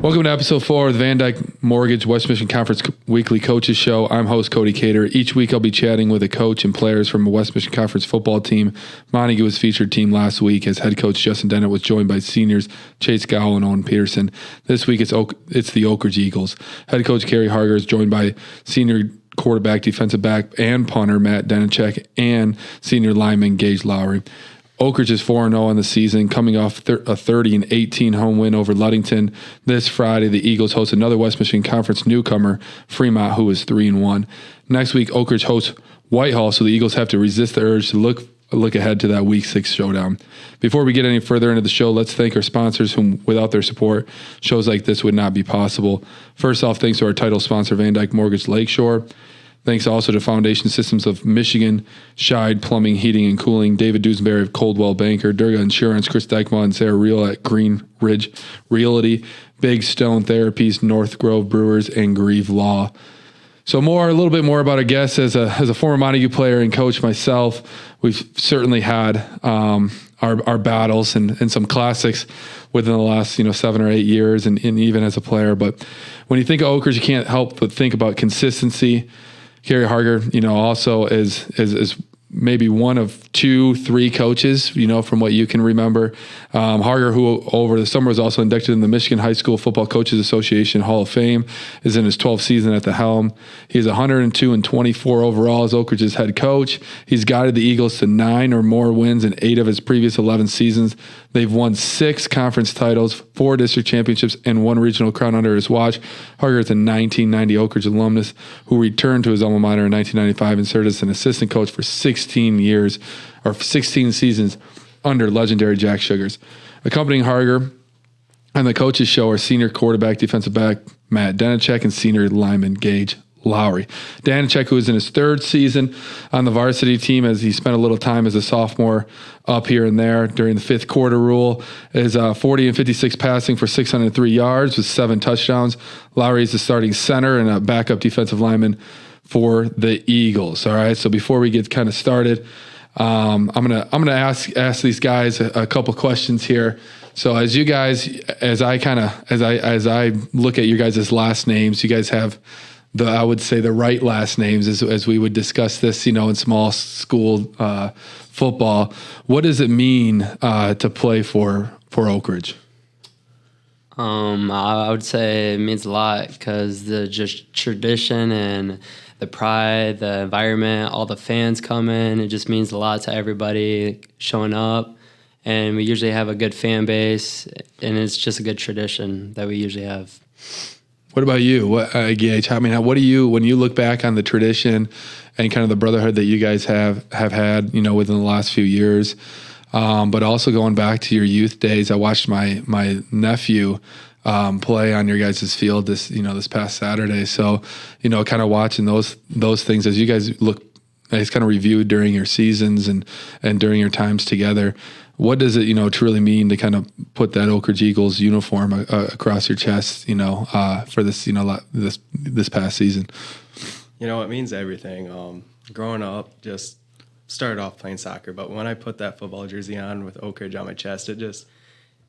Welcome to episode 4 of the VanDyk Mortgage West Michigan Conference Weekly Coaches Show. I'm host Cody Kater. Each week I'll be chatting with a coach and players from a West Michigan Conference football team. Montague was featured team last week as head coach Justin Dennett was joined by seniors Chase Gowell and Owen Peterson. This week it's the Oakridge Eagles. Head coach Cary Harger is joined by senior quarterback, defensive back, and punter Matt Danicek and senior lineman Gage Lowry. Oakridge is 4-0 on the season, coming off a 30-18 home win over Ludington. This Friday, the Eagles host another West Michigan Conference newcomer, Fremont, who is 3-1. Next week, Oakridge hosts Whitehall, so the Eagles have to resist the urge to look ahead to that Week 6 showdown. Before we get any further into the show, let's thank our sponsors whom, without their support, shows like this would not be possible. First off, thanks to our title sponsor, VanDyk Mortgage Lakeshore. Thanks also to Foundation Systems of Michigan, Scheid Plumbing, Heating, and Cooling, David Duesenberry of Coldwell Banker, Durga Insurance, Chris Dykma and Sarah Reel at Green Ridge Realty, Big Stone Therapies, North Grove Brewers, and Grieve Law. So a little bit more about our guests. As a former Montague player and coach myself, we've certainly had our battles and some classics within the last 7 or 8 years, and even as a player. But when you think of Oakridge, you can't help but think about consistency. Cary Harger, also is maybe one of 2-3 coaches, from what you can remember. Harger, who over the summer was also inducted in the Michigan High School Football Coaches Association Hall of Fame, is in his 12th season at the helm. He's 102-24 overall as Oakridge's head coach. He's guided the Eagles to 9 or more wins in 8 of his previous 11 seasons. They've won 6 conference titles, 4 district championships, and 1 regional crown under his watch. Harger is a 1990 Oakridge alumnus who returned to his alma mater in 1995 and served as an assistant coach for 16 seasons under legendary Jack Sugars. Accompanying Harger on the coaches show are senior quarterback, defensive back Matt Danicek and senior lineman Gage Lowry. Danicek, who is in his 3rd season on the varsity team as he spent a little time as a sophomore up here and there during the 5th quarter rule, is 40-56 passing for 603 yards with 7 touchdowns. Lowry is the starting center and a backup defensive lineman for the Eagles. All right. So before we get kind of started, I'm gonna ask these guys a couple questions here. So as I look at your guys' last names, you guys have I would say the right last names as we would discuss this, in small school football. What does it mean to play for Oakridge? I would say it means a lot because the just tradition and the pride, the environment, all the fans coming, it just means a lot to everybody showing up. And we usually have a good fan base, and it's just a good tradition that we usually have. What about you, Gage? I mean, what do you, when you look back on the tradition and kind of the brotherhood that you guys have had, within the last few years, but also going back to your youth days? I watched my nephew play on your guys' field this past Saturday. So, kind of watching those things as you guys kind of reviewed during your seasons and during your times together. What does it, truly mean to kind of put that Oakridge Eagles uniform across your chest, for this, this past season? It means everything. Growing up, just started off playing soccer, but when I put that football jersey on with Oakridge on my chest,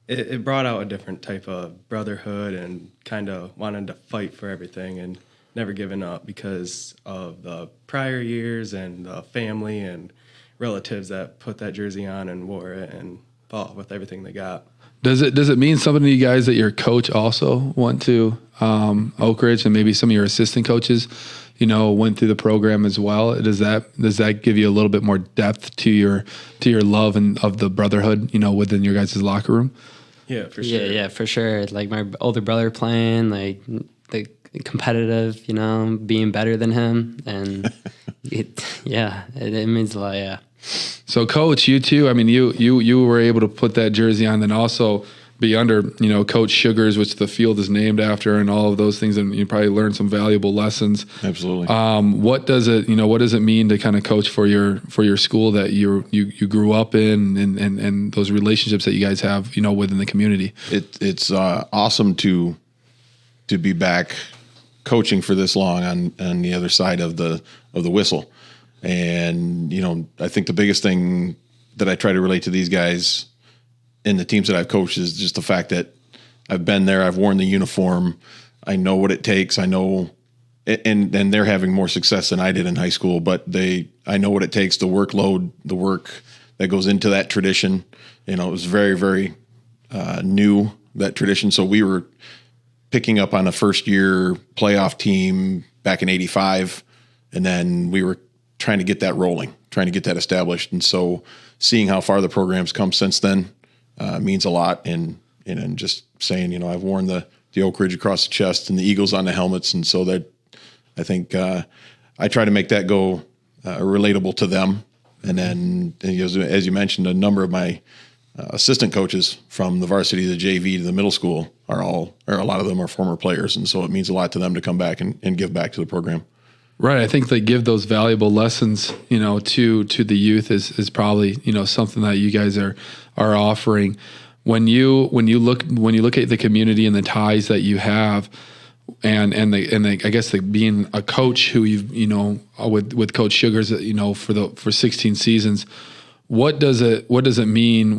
it brought out a different type of brotherhood and kind of wanted to fight for everything and never giving up because of the prior years and the family and relatives that put that jersey on and wore it and fought with everything they got. Does it mean something to you guys that your coach also went to Oakridge and maybe some of your assistant coaches, went through the program as well? Does that give you a little bit more depth to your love and of the brotherhood, within your guys' locker room? Yeah, for sure. Yeah, for sure. Like my older brother playing, like the competitive, being better than him, and it means a lot. Yeah. So, Coach, you too. I mean, you were able to put that jersey on, and also be under, Coach Sugars, which the field is named after, and all of those things, and you probably learned some valuable lessons. Absolutely. What does it mean to kind of coach for your school that you grew up in, and those relationships that you guys have, within the community? It's awesome to be back coaching for this long on the other side of the whistle. And, I think the biggest thing that I try to relate to these guys and the teams that I've coached is just the fact that I've been there. I've worn the uniform. I know what it takes. I know, and they're having more success than I did in high school, but I know what it takes, the workload, the work that goes into that tradition. It was very, very new, that tradition. So we were picking up on a first year playoff team back in '85. And then we were trying to get that rolling, trying to get that established. And so seeing how far the program's come since then means a lot. And just saying, I've worn the Oakridge across the chest and the Eagles on the helmets. And so that I think I try to make that go relatable to them. And then, as you mentioned, a number of my assistant coaches from the varsity, the JV to the middle school a lot of them are former players. And so it means a lot to them to come back and give back to the program. Right. I think they give those valuable lessons, to the youth is probably, something that you guys are offering. When you look at the community and the ties that you have, and I guess being a coach who with Coach Sugars, for 16 seasons, what does it mean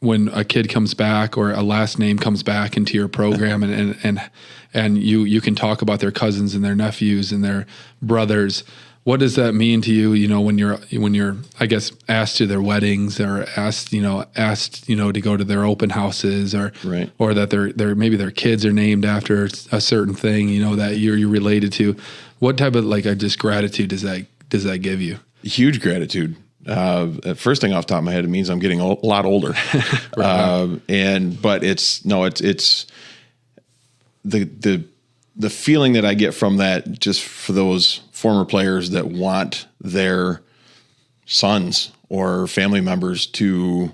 when a kid comes back or a last name comes back into your program and you can talk about their cousins and their nephews and their brothers? What does that mean to you, when you're I guess asked to their weddings or asked to go to their open houses or right. or that maybe their kids are named after a certain thing, that you're related to? What type of just gratitude does that give you? Huge gratitude. First thing off the top of my head, it means I'm getting a lot older. Right. But it's the feeling that I get from that, just for those former players that want their sons or family members to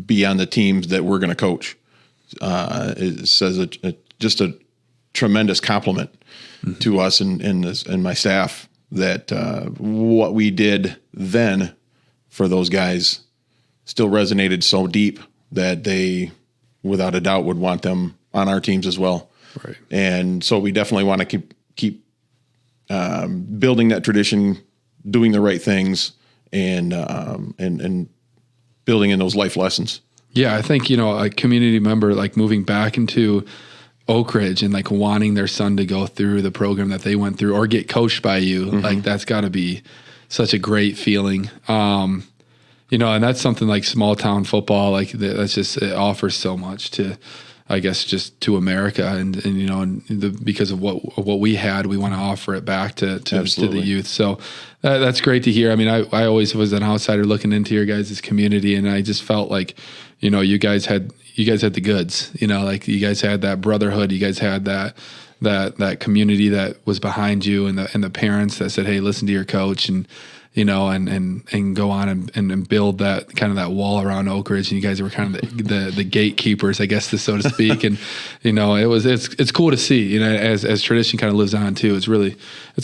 be on the teams that we're going to coach. It says just a tremendous compliment to us and my staff that what we did then for those guys still resonated so deep that they, without a doubt, would want them on our teams as well. Right. And so we definitely want to keep building that tradition, doing the right things, and building in those life lessons. Yeah, I think, a community member moving back into Oakridge and wanting their son to go through the program that they went through or get coached by you, that's got to be such a great feeling. And that's something small town football, that's just, it offers so much to, I guess, just to America, and because of what we had, we want to offer it back to the youth. So that's great to hear. I mean, I always was an outsider looking into your guys' community, and I just felt you guys had the goods. You guys had that brotherhood. You guys had that community that was behind you, and the parents that said, "Hey, listen to your coach," and and go on and build that kind of that wall around Oakridge. And you guys were kind of the gatekeepers, I guess, so to speak. And, it's cool to see, as tradition kind of lives on too. It's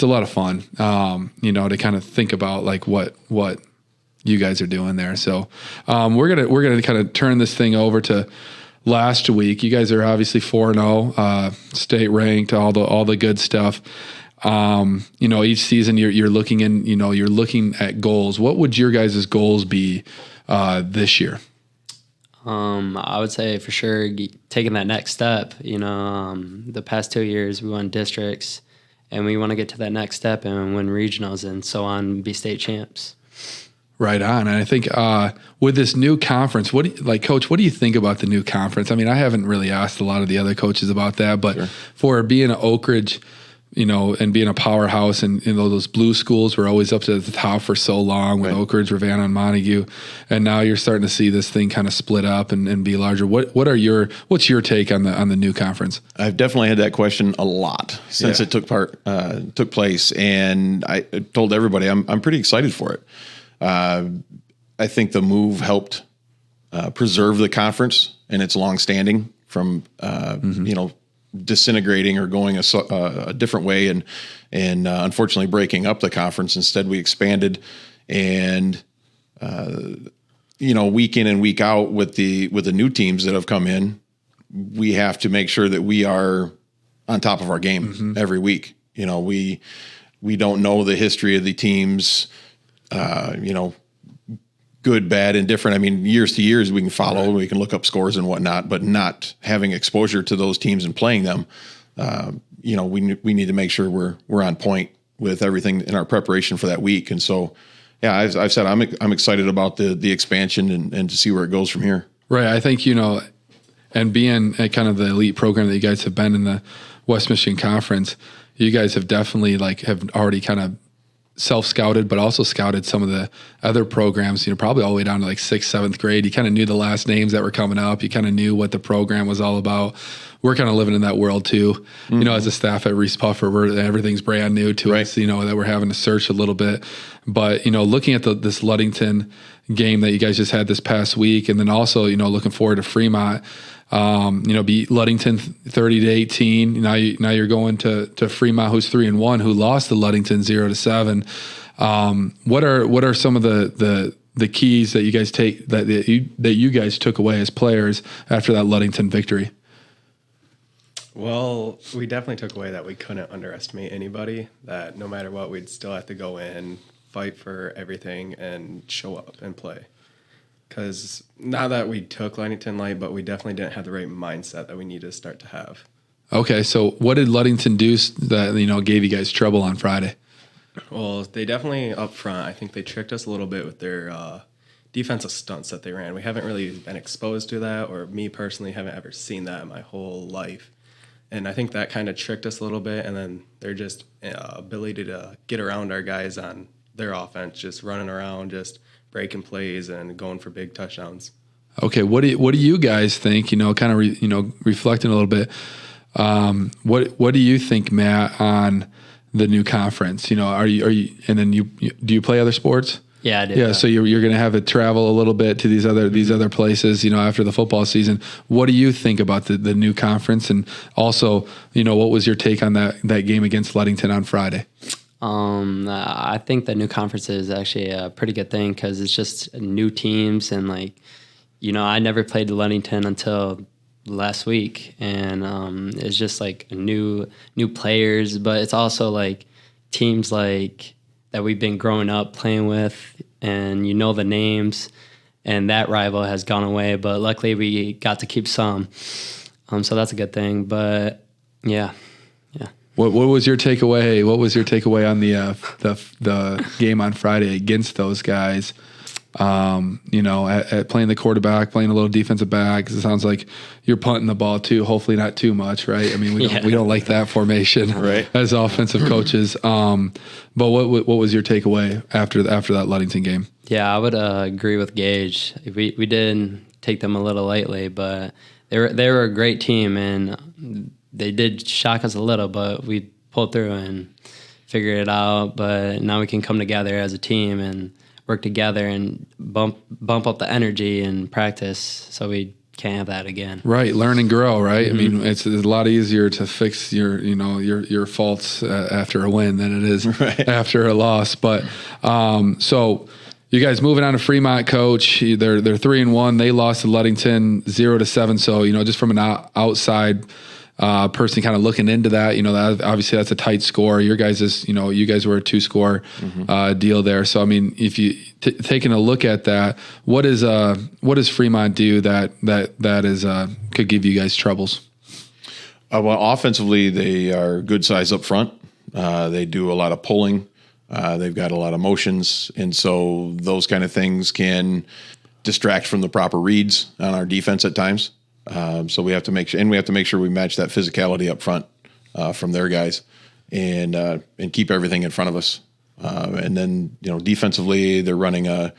a lot of fun, to kind of think about what you guys are doing there. So, we're going to kind of turn this thing over to last week. You guys are obviously 4-0, state ranked, all the good stuff. Each season you're looking you're looking at goals. What would your guys' goals be this year? I would say for sure taking that next step. The past 2 years we won districts, and we want to get to that next step and win regionals and so on, be state champs. Right on. And I think with this new conference, Coach, what do you think about the new conference? I mean, I haven't really asked a lot of the other coaches about that, but sure. For being an Oakridge, and being a powerhouse, and those blue schools were always up to the top for so long with right. Oakridge, Ravenna, and Montague, and now you're starting to see this thing kind of split up and be larger. What's your take on the new conference? I've definitely had that question a lot since it took place, and I told everybody I'm pretty excited for it. I think the move helped preserve the conference and its long standing from disintegrating or going a different way and unfortunately breaking up the conference. Instead, we expanded, and week in and week out with the new teams that have come in, we have to make sure that we are on top of our game every week. We don't know the history of the teams, good, bad, and different. I mean, years to years we can follow, we can look up scores and whatnot, but not having exposure to those teams and playing them. We need to make sure we're on point with everything in our preparation for that week. And so, yeah, I've said I'm excited about the expansion and to see where it goes from here. Right. I think, and being at kind of the elite program that you guys have been in the West Michigan Conference, you guys have definitely have already kind of self-scouted, but also scouted some of the other programs, probably all the way down to 6th, 7th grade. You kind of knew the last names that were coming up. You kind of knew what the program was all about. We're kind of living in that world too, as a staff at Reese Puffer, where everything's brand new to us, that we're having to search a little bit. But, looking at this Ludington game that you guys just had this past week, and then also, looking forward to Fremont, beat Ludington 30-18. Now you're going to Fremont, who's 3-1, who lost to Ludington 0-7. What are some of the keys that you guys take that you guys took away as players after that Ludington victory? Well, we definitely took away that we couldn't underestimate anybody, that no matter what, we'd still have to go in, fight for everything, and show up and play. Because not that we took Ludington light, but we definitely didn't have the right mindset that we need to start to have. Okay, so what did Ludington do that gave you guys trouble on Friday? Well, they definitely up front, I think they tricked us a little bit with their defensive stunts that they ran. We haven't really been exposed to that, or me personally haven't ever seen that in my whole life. And I think that kind of tricked us a little bit, and then their just ability to get around our guys on their offense, just running around, just breaking plays and going for big touchdowns. Okay, what do you guys think? Reflecting a little bit. What do you think, Matt, on the new conference? Are you and then do you play other sports? Yeah, I do. Yeah, so you're going to have to travel a little bit to these other places, after the football season. What do you think about the new conference? And also, what was your take on that game against Ludington on Friday? I think the new conference is actually a pretty good thing because it's just new teams and I never played Ludington until last week, and it's just new players, but it's also teams that we've been growing up playing with, and the names, and that rival has gone away, but luckily we got to keep some. So that's a good thing. But yeah. What was your takeaway? What was your takeaway on the game on Friday against those guys? At playing the quarterback, playing a little defensive back. It sounds like you're punting the ball too. Hopefully not too much, right? I mean, we don't like that formation, right, as offensive coaches. But what was your takeaway after that Ludington game? Yeah, I would agree with Gage. We did take them a little lightly, but they were a great team, and they did shock us a little, but we pulled through and figured it out. But now we can come together as a team and work together and bump up the energy in practice so we can't have that again. Right, learn and grow, right? Mm-hmm. I mean, it's a lot easier to fix your faults after a win than it is after a loss. But so you guys moving on to Fremont, Coach. They're 3-1. They lost to Ludington 0-7. So just from an outside person kind of looking into that, obviously that's a tight score. Your guys you guys were a 2-score deal there. So I mean, if you taking a look at that, what does Fremont do that is could give you guys troubles? Well, offensively, they are good size up front. They do a lot of pulling. They've got a lot of motions, and so those kind of things can distract from the proper reads on our defense at times. So we have to make sure we match that physicality up front from their guys, and keep everything in front of us. And then defensively, they're running a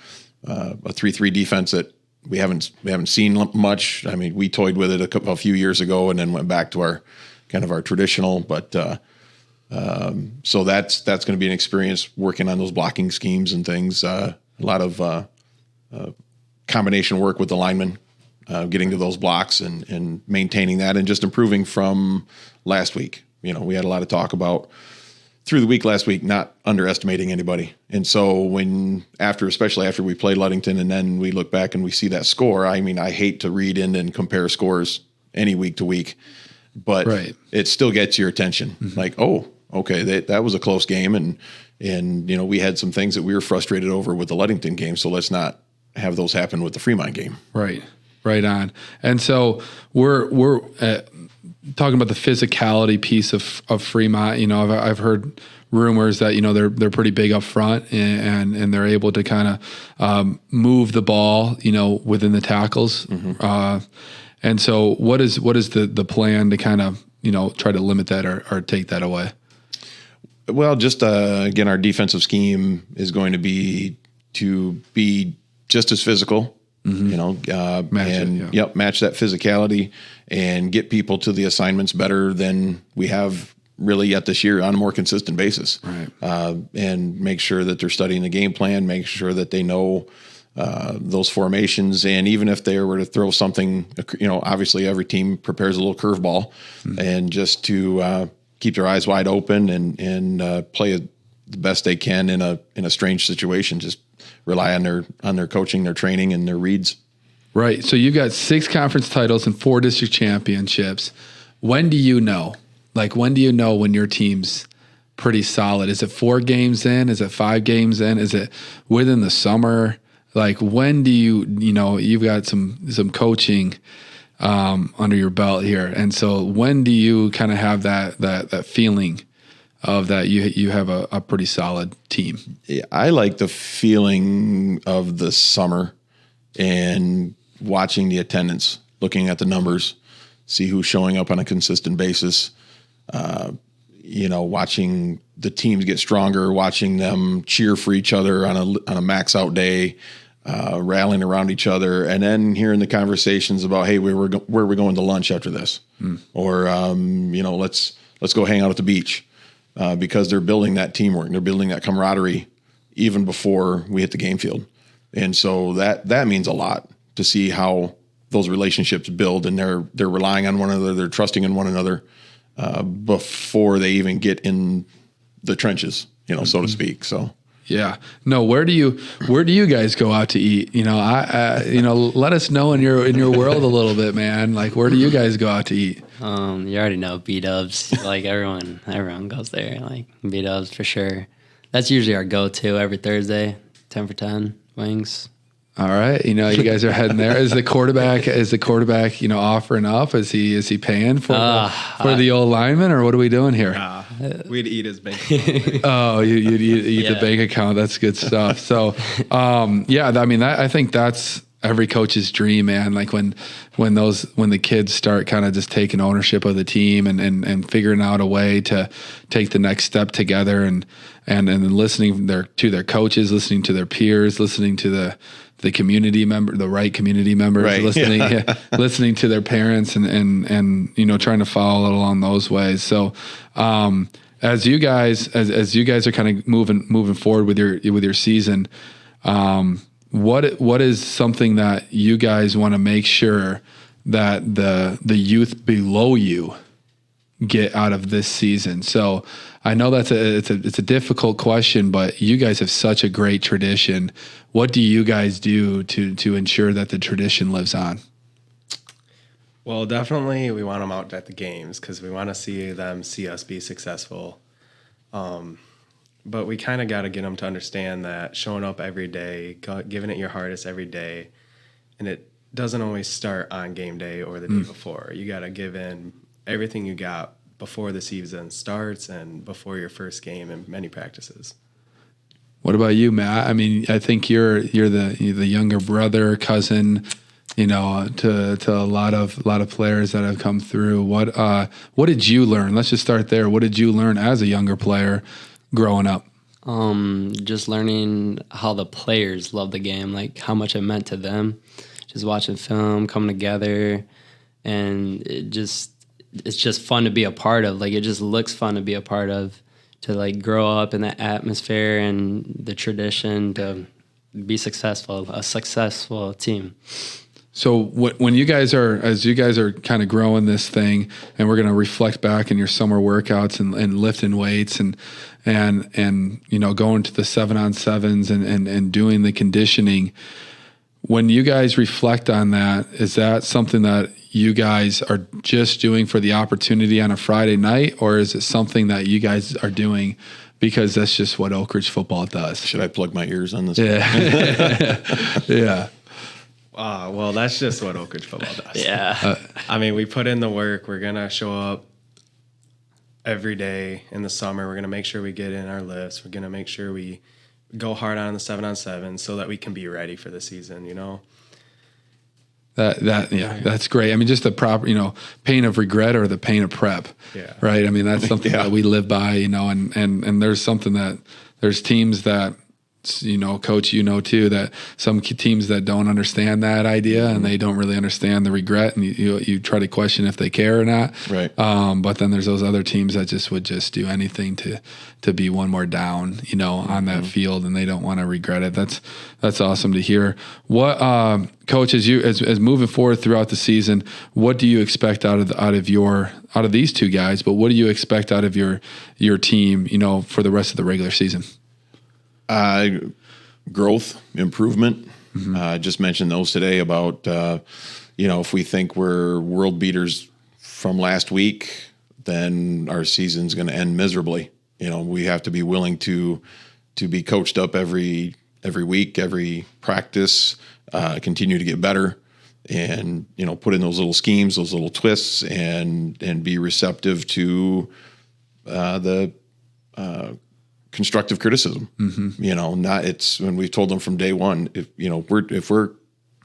3-3 defense that we haven't seen much. I mean, we toyed with it a few years ago, and then went back to our traditional. But so that's going to be an experience working on those blocking schemes and things. A lot of combination work with the linemen. Getting to those blocks and maintaining that, and just improving from last week. We had a lot of talk about through the week last week, not underestimating anybody. And so especially after we played Ludington and then we look back and we see that score, I mean, I hate to read in and compare scores any week to week, but it still gets your attention. Mm-hmm. Oh, okay, that was a close game. And we had some things that we were frustrated over with the Ludington game. So let's not have those happen with the Fremont game. Right on. And so we're talking about the physicality piece of Fremont. You know, I've heard rumors that, you know, they're pretty big up front and they're able to kind of move the ball, you know, within the tackles. And so what is the plan to kind of, you know, try to limit that or take that away? Well, just again, our defensive scheme is going to be just as physical, you know, match that physicality and get people to the assignments better than we have really yet this year on a more consistent basis. Right. And make sure that they're studying the game plan, make sure that they know those formations. And even if they were to throw something, you know, obviously every team prepares a little curveball, and just to keep their eyes wide open and play the best they can in a strange situation. Just rely on their coaching, their training, and their reads. Right. So you've got 6 conference titles and 4 district championships. When do you know? Like, when do you know when your team's pretty solid? Is it 4 games in? Is it 5 games in? Is it within the summer? Like, when do you know, you've got some coaching under your belt here. And so when do you kind of have that feeling of that you have a pretty solid team? Yeah, I like the feeling of the summer and watching the attendance, looking at the numbers, see who's showing up on a consistent basis. You know, watching the teams get stronger, watching them cheer for each other on a max out day, rallying around each other, and then hearing the conversations about, hey, where are we going to lunch after this? Or, you know, let's go hang out at the beach, because they're building that teamwork, they're building that camaraderie even before we hit the game field. And so that means a lot to see how those relationships build, and they're relying on one another, they're trusting in one another before they even get in the trenches, you know, so to speak. So. Yeah. No, where do you guys go out to eat? You know, let us know in your world a little bit, man. Like, where do you guys go out to eat? You already know B-Dubs. Like, everyone goes there. Like, B-Dubs for sure. That's usually our go-to every Thursday. 10 for 10 wings. All right. You know, you guys are heading there. Is the quarterback, you know, offering up? Is he paying for the old lineman, or what are we doing here? We'd eat his bank account. Oh, you'd eat the bank account. That's good stuff. So, yeah, I mean, I think that's every coach's dream, man. Like when the kids start kind of just taking ownership of the team and figuring out a way to take the next step together and listening to their coaches, listening to their peers, listening to the community member, the right community members, right, listening to their parents and you know, trying to follow along those ways. So, as you guys are kind of moving forward with your season, what is something that you guys want to make sure that the youth below you get out of this season? So I know it's a difficult question, but you guys have such a great tradition. What do you guys do to ensure that the tradition lives on? Well, definitely we want them out at the games because we want to see us be successful. But we kind of got to get them to understand that showing up every day, giving it your hardest every day, and it doesn't always start on game day or the day before. You got to give in everything you got before the season starts and before your first game and many practices. What about you, Matt? I mean, I think you're the younger brother, cousin, you know, to a lot of players that have come through. What did you learn? Let's just start there. What did you learn as a younger player growing up? Just learning how the players love the game, like how much it meant to them. Just watching film, coming together, and it's just fun to be a part of. Like, it just looks fun to be a part of, to like grow up in that atmosphere and the tradition to be a successful team. So when you guys are kind of growing this thing, and we're going to reflect back in your summer workouts and lifting weights and you know, going to the 7-on-7s and doing the conditioning, when you guys reflect on that, is that something that you guys are just doing for the opportunity on a Friday night, or is it something that you guys are doing because that's just what Oakridge football does. Should I plug my ears on this? Yeah. Yeah. Well, that's just what Oakridge football does. Yeah. I mean, we put in the work. We're going to show up every day in the summer. We're going to make sure we get in our lifts. We're going to make sure we go hard on the 7-on-7 so that we can be ready for the season, That's great. I mean, just the proper, pain of regret or the pain of prep. Yeah. Right. I mean, that's something that we live by, and there's something that there's teams that, coach, too, that some teams that don't understand that idea and they don't really understand the regret, and you try to question if they care or not. Right. But then there's those other teams that would just do anything to be one more down, on that field, and they don't want to regret it. That's awesome to hear. What, Coach, as moving forward throughout the season, what do you expect out of these two guys? But what do you expect out of your team, for the rest of the regular season? Growth, improvement. I just mentioned those today about, if we think we're world beaters from last week, then our season's going to end miserably. We have to be willing to be coached up every week, every practice, continue to get better, and put in those little schemes, those little twists, and be receptive to the constructive criticism. Not it's when we've told them from day one, if we're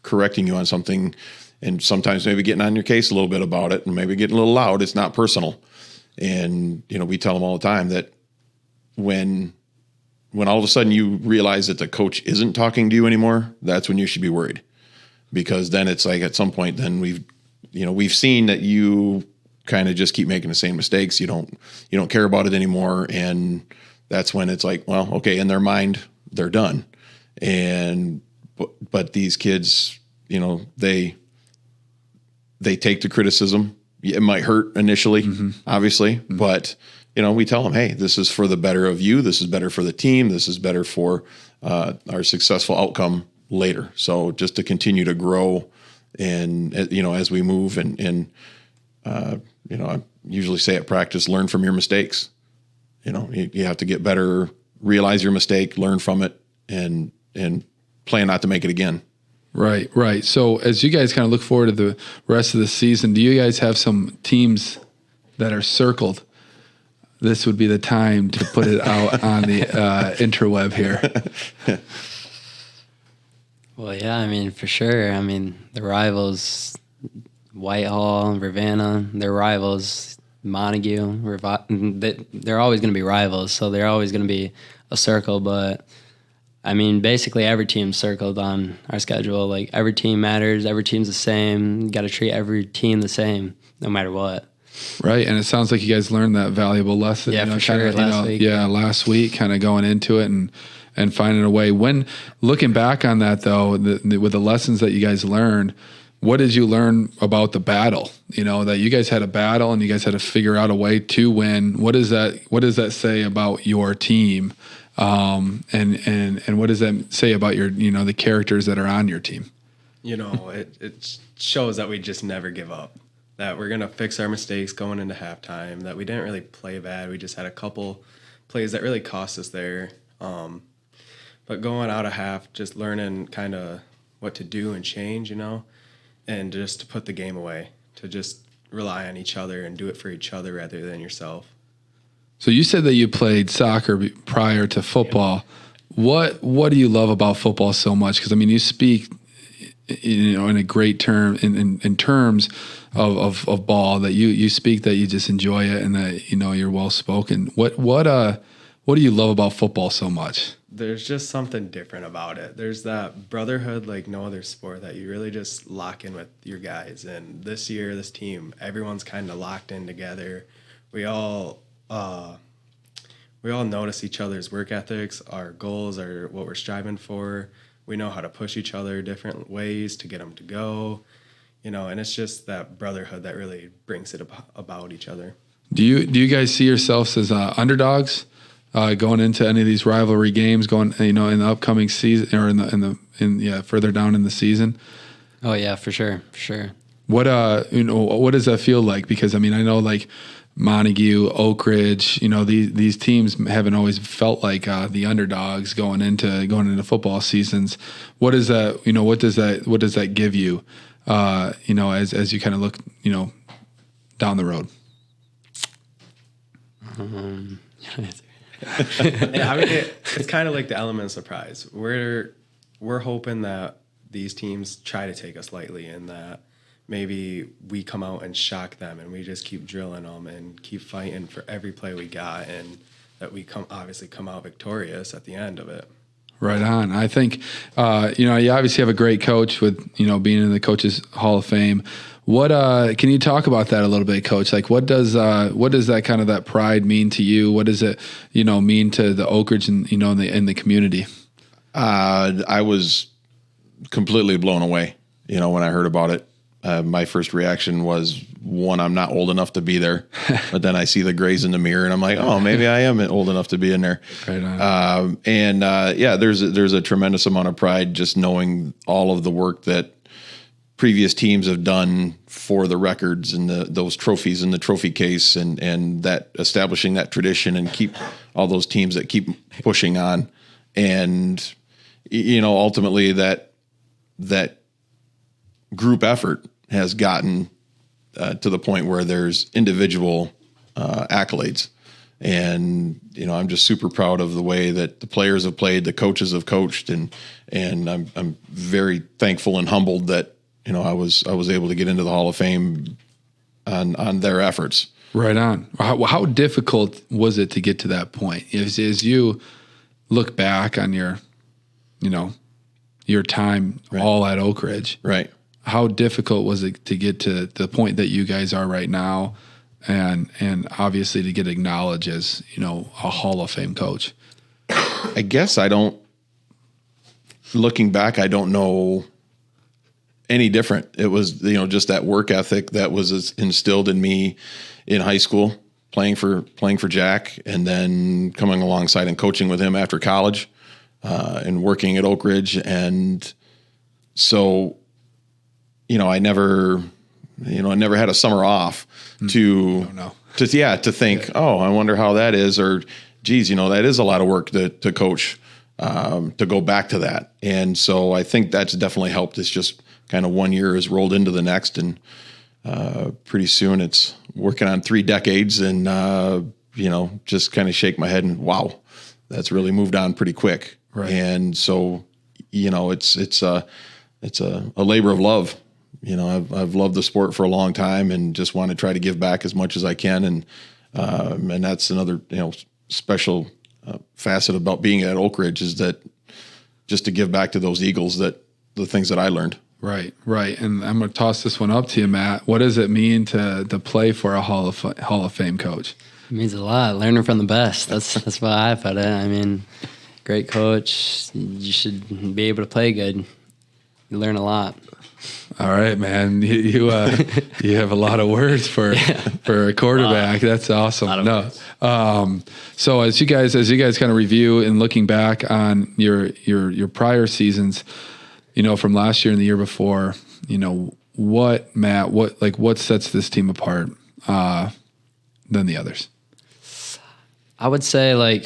correcting you on something, and sometimes maybe getting on your case a little bit about it, and maybe getting a little loud, it's not personal. And we tell them all the time that when all of a sudden you realize that the coach isn't talking to you anymore, that's when you should be worried, because then it's like at some point, then we've seen that you kind of just keep making the same mistakes. You don't care about it anymore, and that's when it's like, well, okay, in their mind, they're done. But these kids, they take the criticism. It might hurt initially, obviously, but we tell them, hey, this is for the better of you. This is better for the team. This is better for our successful outcome later. So just to continue to grow, and as we move, and I usually say at practice, learn from your mistakes. You have to get better, realize your mistake, learn from it, and plan not to make it again. Right. So as you guys kind of look forward to the rest of the season, do you guys have some teams that are circled? This would be the time to put it out on the interweb here. Well, yeah, I mean, for sure. I mean, the rivals, Whitehall, Ravenna, they're rivals. Montague, they're always going to be rivals, so they're always going to be a circle. But I mean, basically every team's circled on our schedule. Like, every team matters, every team's the same. You got to treat every team the same, no matter what. Right, and it sounds like you guys learned that valuable lesson. Yeah, for sure. Last week. Yeah, last week, kind of going into it and finding a way. When looking back on that, though, with the lessons that you guys learned, what did you learn about the battle? That you guys had a battle and you guys had to figure out a way to win. What does that say about your team? And what does that say about your, the characters that are on your team? It shows that we just never give up, that we're going to fix our mistakes going into halftime, that we didn't really play bad. We just had a couple plays that really cost us there. But going out of half, just learning kind of what to do and change, and just to put the game away, to just rely on each other and do it for each other rather than yourself. So you said that you played soccer prior to football. Yeah. What do you love about football so much? Because, I mean, you speak, in a great term, in terms of ball, that you speak that you just enjoy it and that, you're well-spoken. What do you love about football so much? There's just something different about it. There's that brotherhood like no other sport, that you really just lock in with your guys. And this year, this team, everyone's kind of locked in together. We all notice each other's work ethics, our goals, are what we're striving for. We know how to push each other different ways to get them to go, and it's just that brotherhood that really brings it about each other. Do you guys see yourselves as underdogs? Going into any of these rivalry games, in the upcoming season, or further down in the season? Oh yeah, for sure. What what does that feel like? Because I mean, I know, like, Montague, Oakridge, these teams haven't always felt like the underdogs going into football seasons. What is that? What does that give you? As you kind of look, down the road. It's kind of like the element of surprise. We're hoping that these teams try to take us lightly, and that maybe we come out and shock them, and we just keep drilling them and keep fighting for every play we got, and that we come out victorious at the end of it. Right on. I think, you obviously have a great coach with, being in the Coaches Hall of Fame. What can you talk about that a little bit, Coach? Like, what does that kind of that pride mean to you? What does it, mean to the Oakridge and in the community? I was completely blown away, when I heard about it. My first reaction was, one, I'm not old enough to be there, but then I see the grays in the mirror and I'm like, oh, maybe I am old enough to be in there. Right on. There's a tremendous amount of pride just knowing all of the work that previous teams have done for the records and those trophies in the trophy case, and that establishing that tradition and keep all those teams that keep pushing on. And, ultimately that group effort has gotten to the point where there's individual accolades. And, I'm just super proud of the way that the players have played, the coaches have coached, and I'm very thankful and humbled that, I was able to get into the Hall of Fame on their efforts. Right on. How difficult was it to get to that point? As you look back on your time right. all at Oakridge, right? How difficult was it to get to the point that you guys are right now, and obviously to get acknowledged as a Hall of Fame coach? I guess looking back, I don't know any different. It was just that work ethic that was instilled in me in high school, playing for Jack, and then coming alongside and coaching with him after college, and working at Oakridge. And so, I never had a summer off to think, oh, I wonder how that is, or geez, that is a lot of work to coach, to go back to that. And so I think that's definitely helped. It's just kind of 1 year has rolled into the next, and pretty soon it's working on 3 decades, and just kind of shake my head and wow, that's really moved on pretty quick. Right. And so, it's a labor of love. I've loved the sport for a long time and just want to try to give back as much as I can. And that's another, special facet about being at Oakridge, is that just to give back to those Eagles, that the things that I learned. Right. And I'm going to toss this one up to you, Matt. What does it mean to play for a Hall of Fame coach? It means a lot. Learning from the best. That's why I put it. I mean, great coach. You should be able to play good. You learn a lot. All right, man. You have a lot of words for a quarterback. That's awesome. No. So as you guys kind of review and looking back on your prior seasons, from last year and the year before, what sets this team apart than the others? I would say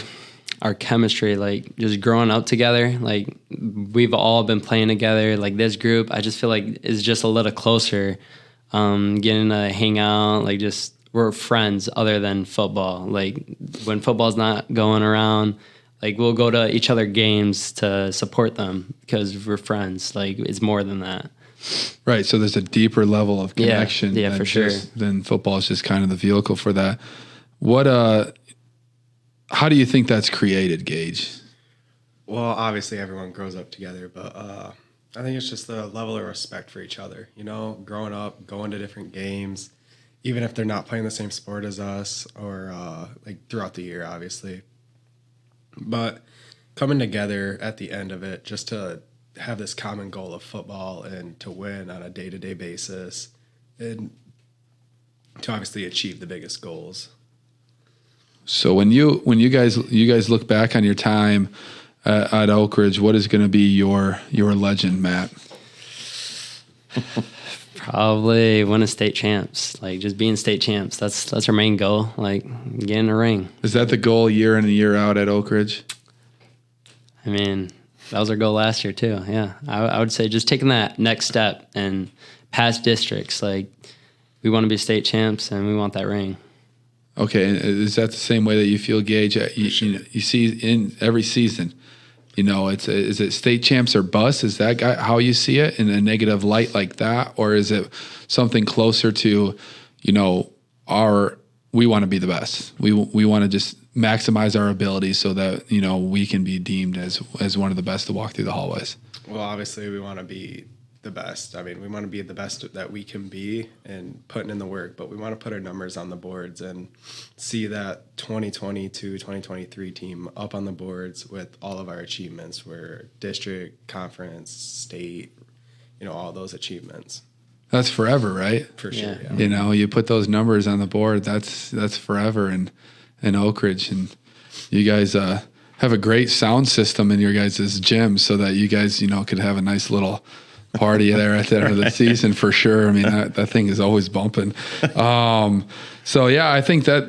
our chemistry, just growing up together, we've all been playing together. This group, I just feel is just a little closer, getting to hang out, we're friends other than football. When football's not going around, we'll go to each other games to support them because we're friends. It's more than that. Right. So there's a deeper level of connection. Yeah, for sure. Then football is just kind of the vehicle for that. How do you think that's created, Gage? Well, obviously everyone grows up together, but I think it's just the level of respect for each other. Growing up, going to different games, even if they're not playing the same sport as us, or throughout the year, obviously. But coming together at the end of it, just to have this common goal of football and to win on a day-to-day basis, and to obviously achieve the biggest goals. So when you guys look back on your time at Oakridge, what is going to be your legend, Matt? Probably win a state champs, like just being state champs. That's our main goal, like getting a ring. Is that the goal year in and year out at Oakridge? I mean, that was our goal last year too. Yeah, I would say just taking that next step and past districts. Like we want to be state champs and we want that ring. Okay, and is that the same way that you feel, Gage? You see in every season, is it state champs or bust? Is that how you see it in a negative light like that, or is it something closer to, we want to be the best. We want to just maximize our abilities so that we can be deemed as one of the best to walk through the hallways. Well, obviously we want to be the best. I mean, we want to be the best that we can be and putting in the work, but we want to put our numbers on the boards and see that 2022, 2023 team up on the boards with all of our achievements. We're district, conference, state, all those achievements. That's forever, right? For sure. Yeah. You put those numbers on the board, that's forever in Oakridge. And you guys have a great sound system in your guys' gym so that you guys, could have a nice little party there at the end of the season for sure. I mean, that thing is always bumping. So yeah, I think that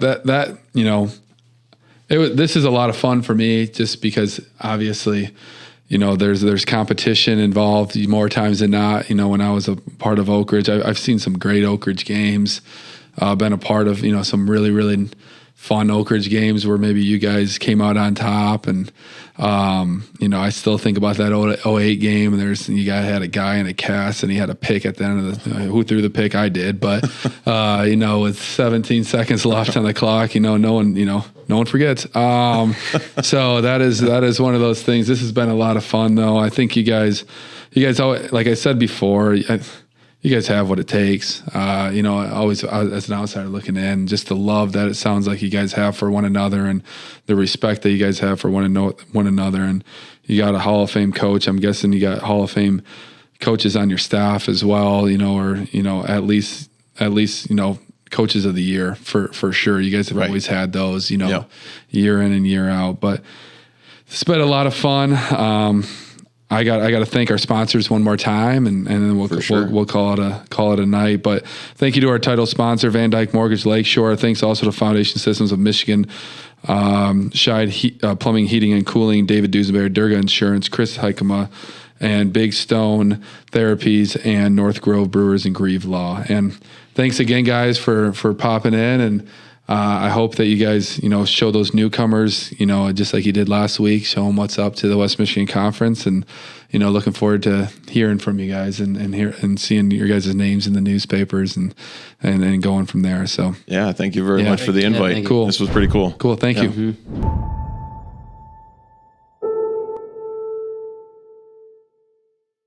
this is a lot of fun for me just because obviously, there's competition involved more times than not. When I was a part of Oakridge, I've seen some great Oakridge games, been a part of, some really, really fun Oakridge games where maybe you guys came out on top. And, I still think about that 08 game, and had a guy in a cast and he had a pick at the end of who threw the pick? I did. But, with 17 seconds left on the clock, no one forgets. So that is one of those things. This has been a lot of fun though. I think you guys always, like I said before, you guys have what it takes. Always as an outsider looking in, just the love that it sounds like you guys have for one another and the respect that you guys have for one another. And you got a Hall of Fame coach. I'm guessing you got Hall of Fame coaches on your staff as well, or at least coaches of the year for sure. You guys have always had those, year in and year out. But it's been a lot of fun. I got to thank our sponsors one more time, and then we'll call it a night. But thank you to our title sponsor, VanDyk Mortgage Lakeshore. Thanks also to Foundation Systems of Michigan, Scheid Plumbing, Heating and Cooling, David Duesenberg, Durga Insurance, Chris Heikema, and Big Stone Therapies, and North Grove Brewers and Grieve Law. And thanks again, guys, for popping in. And I hope that you guys, show those newcomers, just like you did last week, show them what's up to the West Michigan Conference, and, looking forward to hearing from you guys and seeing your guys' names in the newspapers and going from there. So, yeah, thank you very much for the invite. Cool. This was pretty cool. Cool. Thank you.